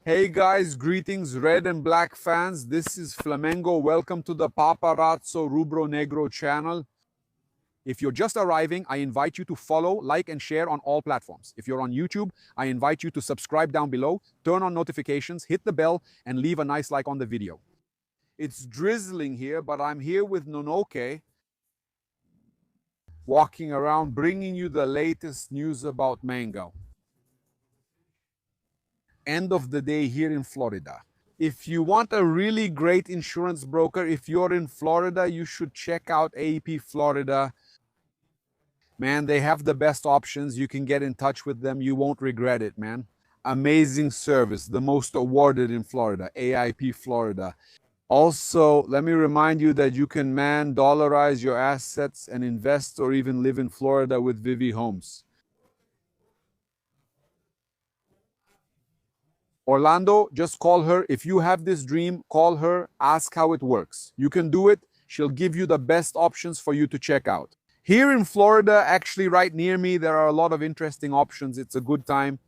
Hey guys, greetings red and black fans. This is Flamengo. Welcome to the Paparazzo Rubro Negro channel. If you're just arriving, I invite you to follow, like, and share on all platforms. If you're on YouTube, I invite you to subscribe down below, turn on notifications, hit the bell, and leave a nice like on the video. It's drizzling here, but I'm here with Nonoke, walking around bringing you the latest news about mango. End of the day here in Florida. If you want a really great insurance broker, if you're in Florida, you should check out AEP Florida. Man, they have the best options. You can get in touch with them. You won't regret it, man. Amazing service, the most awarded in Florida, AIP Florida. Also, let me remind you that you can dollarize your assets and invest or even live in Florida with Vivi Homes. Orlando, just call her. If you have this dream, call her, ask how it works. You can do it. She'll give you the best options for you to check out. Here in Florida, actually right near me, there are a lot of interesting options. It's a good time.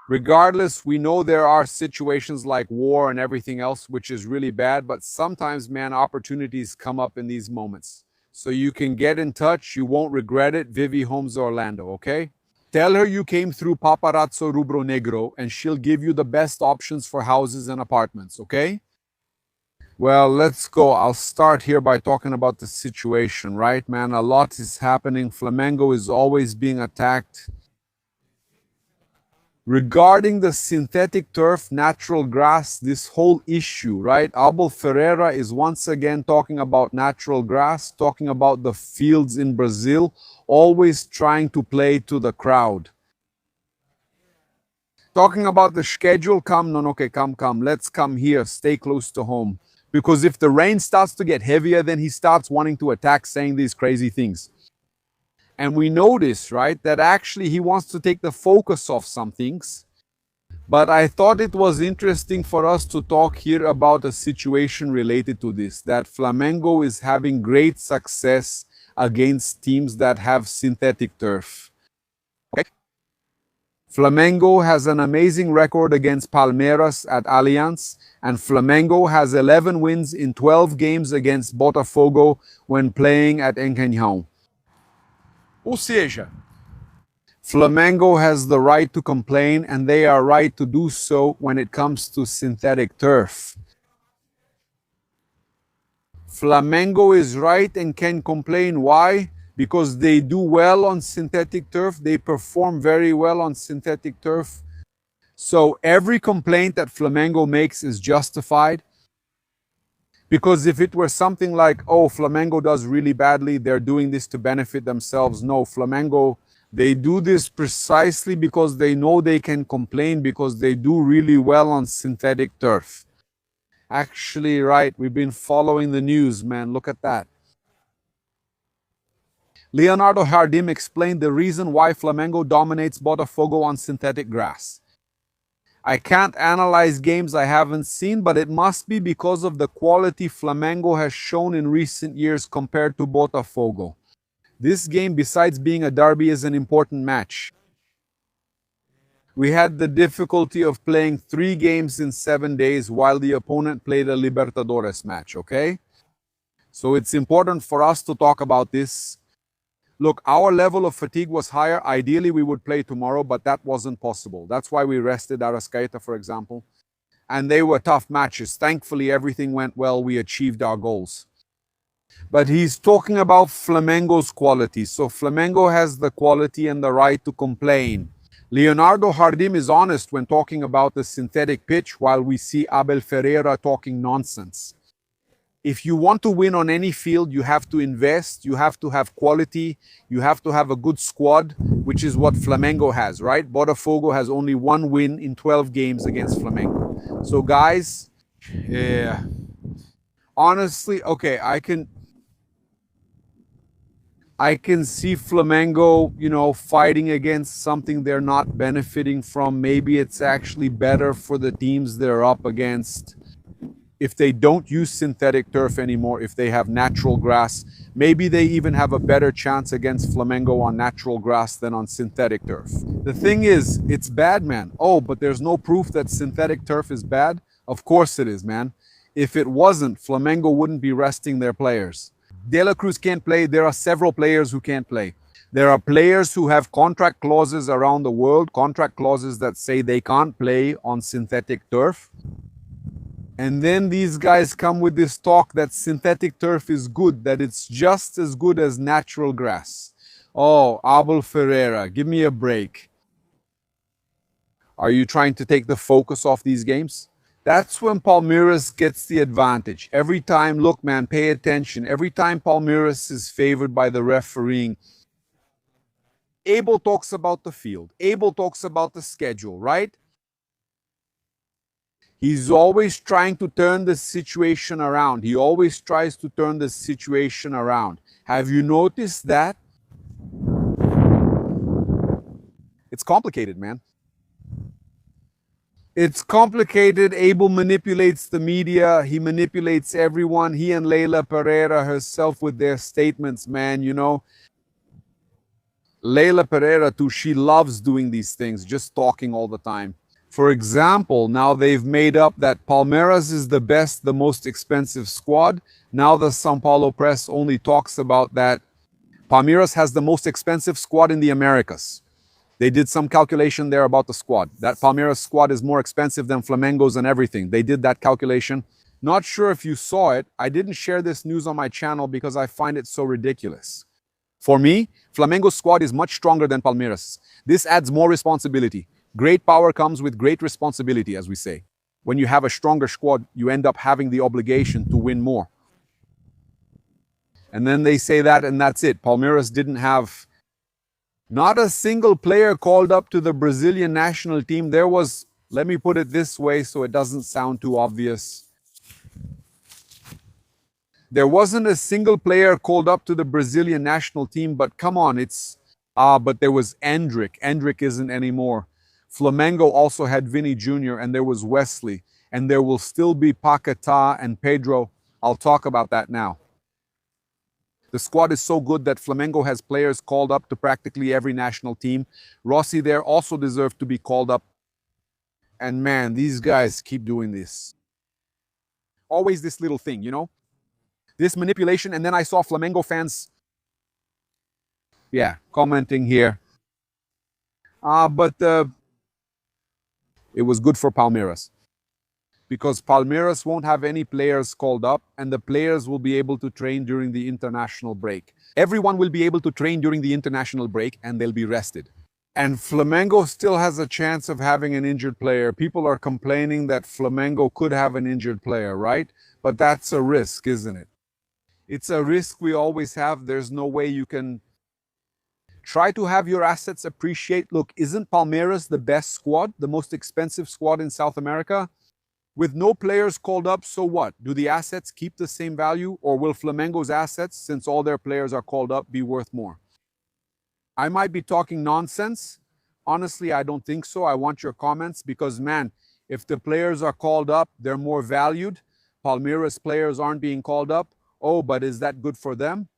Regardless, we know there are situations like war and everything else, which is really bad, but sometimes, man, opportunities come up in these moments. So you can get in touch. You won't regret it. Vivi Homes Orlando, okay? Tell her you came through Paparazzo Rubro Negro and she'll give you the best options for houses and apartments, okay? Well, let's go. I'll start here by talking about the situation, right, man? A lot is happening. Flamengo is always being attacked. Regarding the synthetic turf, natural grass, this whole issue, right? Abel Pereira is once again talking about natural grass, talking about the fields in Brazil, always trying to play to the crowd. Talking about the schedule, come. Let's come here, stay close to home. Because if the rain starts to get heavier, then he starts wanting to attack, saying these crazy things. And we notice, right, that actually he wants to take the focus off some things. But I thought it was interesting for us to talk here about a situation related to this, that Flamengo is having great success against teams that have synthetic turf. Okay? Flamengo has an amazing record against Palmeiras at Allianz, and Flamengo has 11 wins in 12 games against Botafogo when playing at Engenhão. Ou seja, Flamengo has the right to complain, and they are right to do so when it comes to synthetic turf. Flamengo is right and can complain. Why? Because they do well on synthetic turf. They perform very well on synthetic turf. So every complaint that Flamengo makes is justified. Because if it were something like, oh, Flamengo does really badly, they're doing this to benefit themselves. No, Flamengo, they do this precisely because they know they can complain because they do really well on synthetic turf. Actually, right, we've been following the news, man. Look at that. Leonardo Jardim explained the reason why Flamengo dominates Botafogo on synthetic grass. I can't analyze games I haven't seen, but it must be because of the quality Flamengo has shown in recent years compared to Botafogo. This game, besides being a derby, is an important match. We had the difficulty of playing 3 games in 7 days while the opponent played a Libertadores match, okay? So it's important for us to talk about this. Look, our level of fatigue was higher. Ideally, we would play tomorrow, but that wasn't possible. That's why we rested Arrascaeta, for example. And they were tough matches. Thankfully, everything went well. We achieved our goals. But he's talking about Flamengo's quality. So Flamengo has the quality and the right to complain. Leonardo Jardim is honest when talking about the synthetic pitch, while we see Abel Ferreira talking nonsense. If you want to win on any field, you have to invest, you have to have quality, you have to have a good squad, which is what Flamengo has, right? Botafogo has only 1 win in 12 games against Flamengo. So guys, honestly, okay, I can see Flamengo, fighting against something they're not benefiting from. Maybe it's actually better for the teams they're up against if they don't use synthetic turf anymore, if they have natural grass. Maybe they even have a better chance against Flamengo on natural grass than on synthetic turf. The thing is, it's bad, man. Oh, but there's no proof that synthetic turf is bad? Of course it is, man. If it wasn't, Flamengo wouldn't be resting their players. De La Cruz can't play. There are several players who can't play. There are players who have contract clauses around the world, contract clauses that say they can't play on synthetic turf. And then these guys come with this talk that synthetic turf is good, that it's just as good as natural grass. Oh, Abel Pereira, give me a break. Are you trying to take the focus off these games? That's when Palmeiras gets the advantage. Every time, look, man, pay attention. Every time Palmeiras is favored by the refereeing, Abel talks about the field. Abel talks about the schedule, right? He's always trying to turn the situation around. He always tries to turn the situation around. Have you noticed that? It's complicated, man. It's complicated. Abel manipulates the media. He manipulates everyone. He and Leila Pereira herself with their statements, man, you know. Leila Pereira too, she loves doing these things, just talking all the time. For example, now they've made up that Palmeiras is the best, the most expensive squad. Now the São Paulo press only talks about that Palmeiras has the most expensive squad in the Americas. They did some calculation there about the squad. That Palmeiras squad is more expensive than Flamengo's and everything. They did that calculation. Not sure if you saw it. I didn't share this news on my channel because I find it so ridiculous. For me, Flamengo's squad is much stronger than Palmeiras. This adds more responsibility. Great power comes with great responsibility, as we say. When you have a stronger squad, you end up having the obligation to win more. And then they say that, and that's it. Palmeiras didn't have not a single player called up to the Brazilian national team. There was, let me put it this way so it doesn't sound too obvious. There wasn't a single player called up to the Brazilian national team, but come on, but there was Endrick. Endrick isn't anymore. Flamengo also had Vinny Jr. and there was Wesley. And there will still be Paquetá and Pedro. I'll talk about that now. The squad is so good that Flamengo has players called up to practically every national team. Rossi there also deserved to be called up. And man, these guys keep doing this. Always this little thing, you know? This manipulation, and then I saw Flamengo fans, commenting here. But it was good for Palmeiras. Because Palmeiras won't have any players called up, and the players will be able to train during the international break. Everyone will be able to train during the international break, and they'll be rested. And Flamengo still has a chance of having an injured player. People are complaining that Flamengo could have an injured player, right? But that's a risk, isn't it? It's a risk we always have. There's no way you can try to have your assets appreciate. Look, isn't Palmeiras the best squad, the most expensive squad in South America? With no players called up, so what? Do the assets keep the same value, or will Flamengo's assets, since all their players are called up, be worth more? I might be talking nonsense. Honestly, I don't think so. I want your comments because, man, if the players are called up, they're more valued. Palmeiras players aren't being called up. Oh, but is that good for them?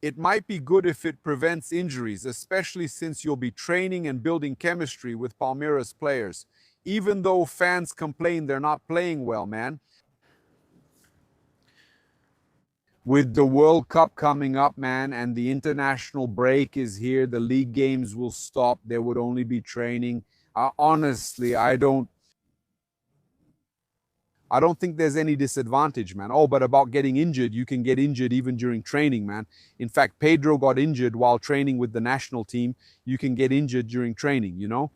It might be good if it prevents injuries, especially since you'll be training and building chemistry with Palmeiras players. Even though fans complain they're not playing well, man. With the World Cup coming up, man, and the international break is here, the league games will stop. There would only be training. Honestly, I don't think there's any disadvantage, man. Oh, but about getting injured, you can get injured even during training, man. In fact, Pedro got injured while training with the national team. You can get injured during training, you know?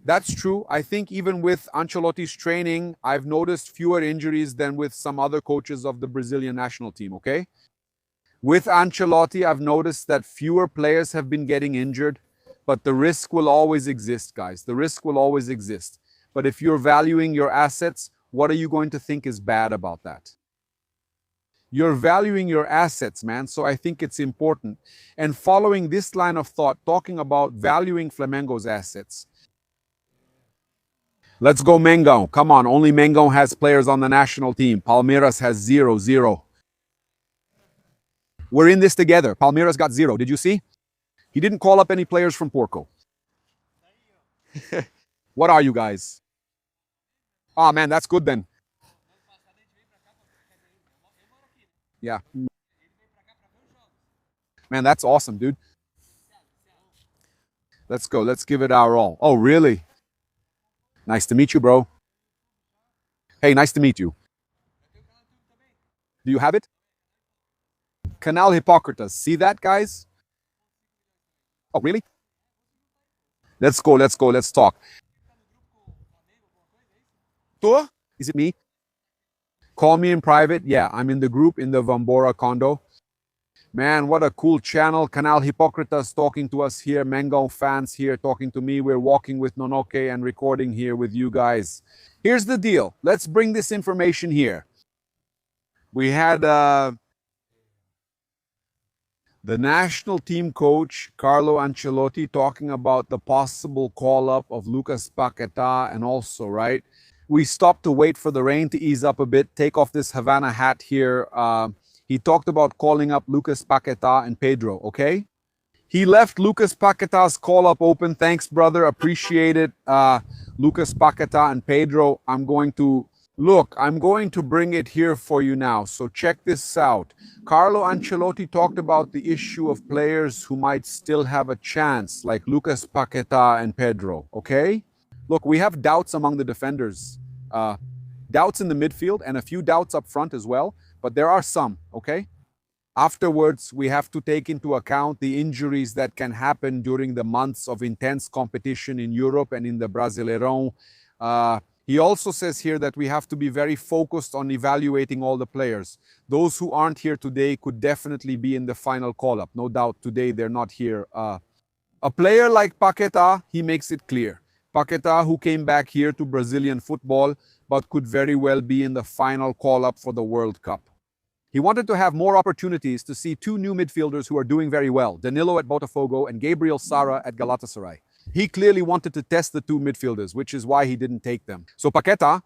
That's true. I think even with Ancelotti's training, I've noticed fewer injuries than with some other coaches of the Brazilian national team, okay? With Ancelotti, I've noticed that fewer players have been getting injured, but the risk will always exist, guys. The risk will always exist. But if you're valuing your assets, what are you going to think is bad about that? You're valuing your assets, man, so I think it's important. And following this line of thought, talking about valuing Flamengo's assets, let's go Mengão. Come on, only Mengão has players on the national team. Palmeiras has 0. We're in this together. Palmeiras got 0. Did you see? He didn't call up any players from Porco. What are you guys? Oh, man, that's good then. Yeah. Man, that's awesome, dude. Let's go. Let's give it our all. Oh, really? Nice to meet you, bro. Hey, nice to meet you. Do you have it? Canal Hippocrates. See that, guys? Oh, really? Let's go. Let's go. Let's talk. Tô? Is it me? Call me in private. Yeah, I'm in the group in the Vambora condo. Man, what a cool channel. Canal Hippocrates talking to us here. Mango fans here talking to me. We're walking with Nonoke and recording here with you guys. Here's the deal. Let's bring this information here. We had the national team coach, Carlo Ancelotti, talking about the possible call-up of Lucas Paquetá and also, right? We stopped to wait for the rain to ease up a bit, take off this Havana hat here. He talked about calling up Lucas Paquetá and Pedro, okay? He left Lucas Paquetá's call-up open. Thanks, brother. Appreciate it. Lucas Paquetá and Pedro, I'm going to bring it here for you now. So check this out. Carlo Ancelotti talked about the issue of players who might still have a chance, like Lucas Paquetá and Pedro, okay? Look, we have doubts among the defenders. Doubts in the midfield and a few doubts up front as well. But there are some, okay? Afterwards, we have to take into account the injuries that can happen during the months of intense competition in Europe and in the Brasileirão. He also says here that we have to be very focused on evaluating all the players. Those who aren't here today could definitely be in the final call-up. No doubt today they're not here. A player like Paquetá, he makes it clear. Paquetá, who came back here to Brazilian football, but could very well be in the final call-up for the World Cup. He wanted to have more opportunities to see two new midfielders who are doing very well, Danilo at Botafogo and Gabriel Sara at Galatasaray. He clearly wanted to test the two midfielders, which is why he didn't take them. So Paquetá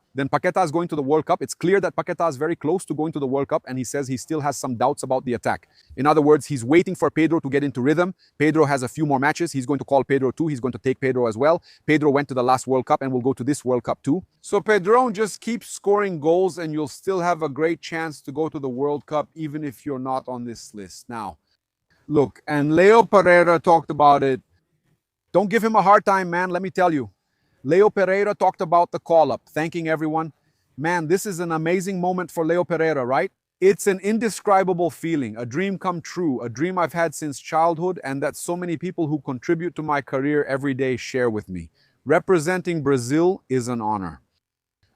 is going to the World Cup. It's clear that Paquetá is very close to going to the World Cup, and he says he still has some doubts about the attack. In other words, he's waiting for Pedro to get into rhythm. Pedro has a few more matches. He's going to call Pedro too. He's going to take Pedro as well. Pedro went to the last World Cup and will go to this World Cup too. So Pedro, just keep scoring goals and you'll still have a great chance to go to the World Cup even if you're not on this list. Now, look, and Leo Pereira talked about it. Don't give him a hard time, man, let me tell you. Leo Pereira talked about the call-up, thanking everyone. Man, this is an amazing moment for Leo Pereira, right? It's an indescribable feeling, a dream come true, a dream I've had since childhood and that so many people who contribute to my career every day share with me. Representing Brazil is an honor.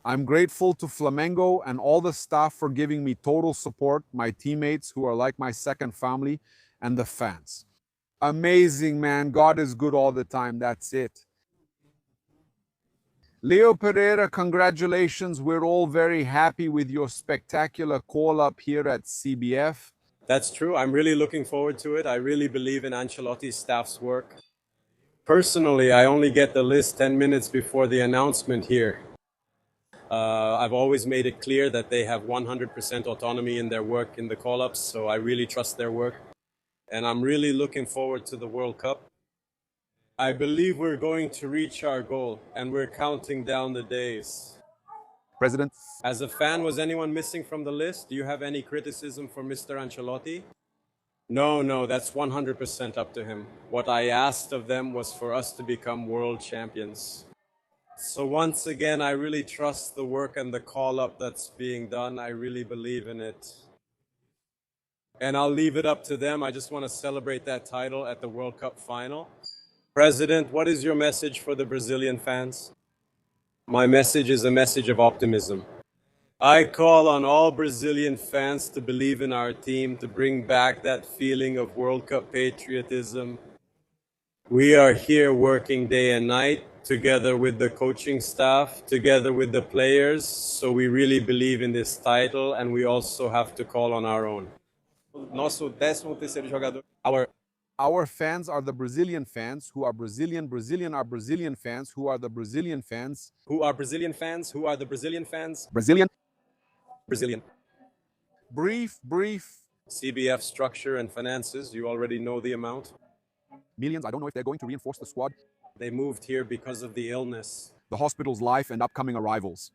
I'm grateful to Flamengo and all the staff for giving me total support, my teammates who are like my second family, and the fans. Amazing, man. God is good all the time. That's it. Leo Pereira, congratulations. We're all very happy with your spectacular call-up here at CBF. That's true. I'm really looking forward to it. I really believe in Ancelotti's staff's work. Personally, I only get the list 10 minutes before the announcement here. I've always made it clear that they have 100% autonomy in their work in the call-ups, so I really trust their work. And I'm really looking forward to the World Cup. I believe we're going to reach our goal, and we're counting down the days. President? As a fan, was anyone missing from the list? Do you have any criticism for Mr. Ancelotti? No, that's 100% up to him. What I asked of them was for us to become world champions. So once again, I really trust the work and the call-up that's being done. I really believe in it. And I'll leave it up to them. I just want to celebrate that title at the World Cup final. President, what is your message for the Brazilian fans? My message is a message of optimism. I call on all Brazilian fans to believe in our team, to bring back that feeling of World Cup patriotism. We are here working day and night, together with the coaching staff, together with the players, so we really believe in this title, and we also have to call on our own. Nosso 13º jogador. Our fans are the Brazilian fans who are Brazilian. Brazilian are Brazilian fans who are the Brazilian fans. Who are Brazilian fans? Who are the Brazilian fans? Brazilian. Brazilian. Brief CBF structure and finances, you already know the amount. Millions, I don't know if they're going to reinforce the squad, They moved here because of the illness. the hospital's life, and upcoming arrivals.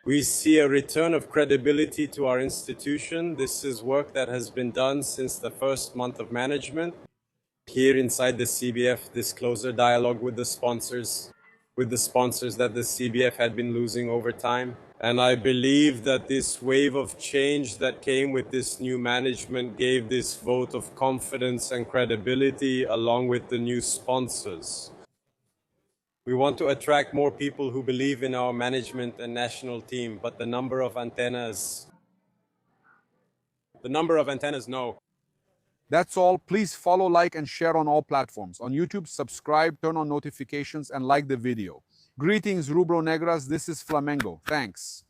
We see a return of credibility to our institution. This is work that has been done since the first month of management. Here inside the CBF, this closer dialogue with the sponsors that the CBF had been losing over time. And I believe that this wave of change that came with this new management gave this vote of confidence and credibility along with the new sponsors. We want to attract more people who believe in our management and national team, but the number of antennas, no. That's all. Please follow, like, and share on all platforms. On YouTube, subscribe, turn on notifications, and like the video. Greetings, Rubro Negras. This is Flamengo. Thanks.